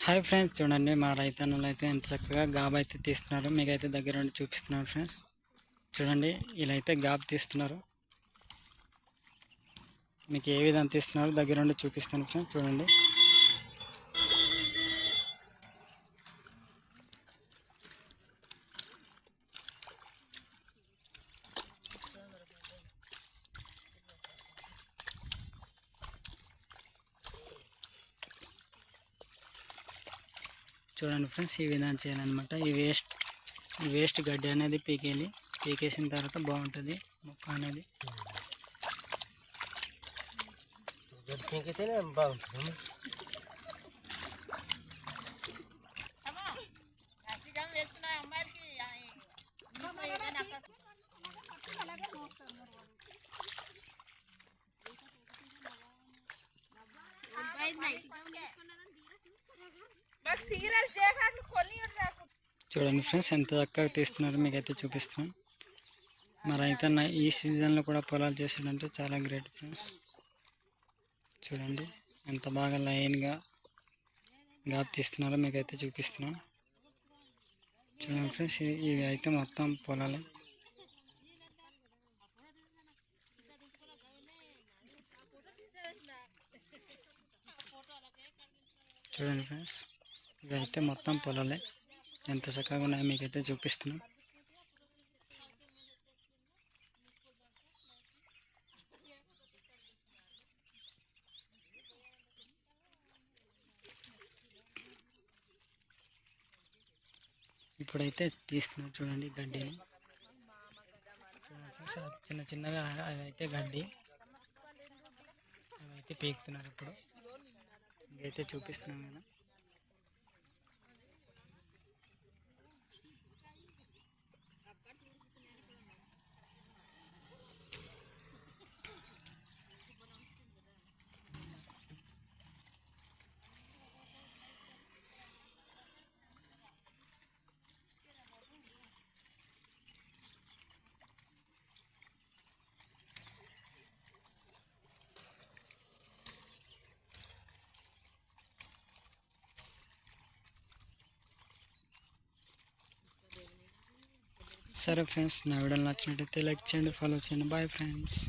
Hi friends, చూడండి మా రైతన్నలు అయితే ఎంత చక్కగా గాబు అయితే తీస్తున్నారు. మీకైతే దగ్గర నుండి చూపిస్తున్నాను ఫ్రెండ్స్. చూడండి ఇలా అయితే గాబు తీస్తున్నారు. మీకు ఏ విధంగా తీస్తున్నారు దగ్గర నుండి చూపిస్తాను ఫ్రెండ్స్. చూడండి చూడండి ఫ్రెండ్స్, ఈ విధంగా చేయాలన్నమాట. ఈ వేస్ట్ గడ్డి అనేది పీకేసిన తర్వాత బాగుంటుంది మొక్క అనేది. బాగుంటుంది. చూడండి ఫ్రెండ్స్, ఎంత చక్కగా తీస్తున్నారు మీకైతే చూపిస్తున్నాను. మరి అయితే ఈ సీజన్లో కూడా పొలాలు చేసాడంటే చాలా గ్రేట్ ఫ్రెండ్స్. చూడండి ఎంత బాగా లైన్గా గాబు తీస్తున్నారో మీకైతే చూపిస్తున్నాను. చూడండి ఫ్రెండ్స్, ఇవి అయితే మొత్తం పొలాలే. చూడండి ఫ్రెండ్స్, ఇవి అయితే మొత్తం పొలాలే. ఎంత చక్కగా ఉన్నాయో మీకైతే చూపిస్తున్నాం. ఇప్పుడైతే తీస్తున్నారు చూడండి గడ్డిని. చూడండి ఫ్రెండ్స్, చిన్న చిన్నగా అదైతే గడ్డి, అవైతే పీకుతున్నారు. ఇప్పుడు ఇదైతే చూపిస్తున్నాం కదా. సరే ఫ్రెండ్స్, నా వీడియోలు నచ్చినట్టయితే లైక్ చేయండి, ఫాలో చేయండి. Bye friends.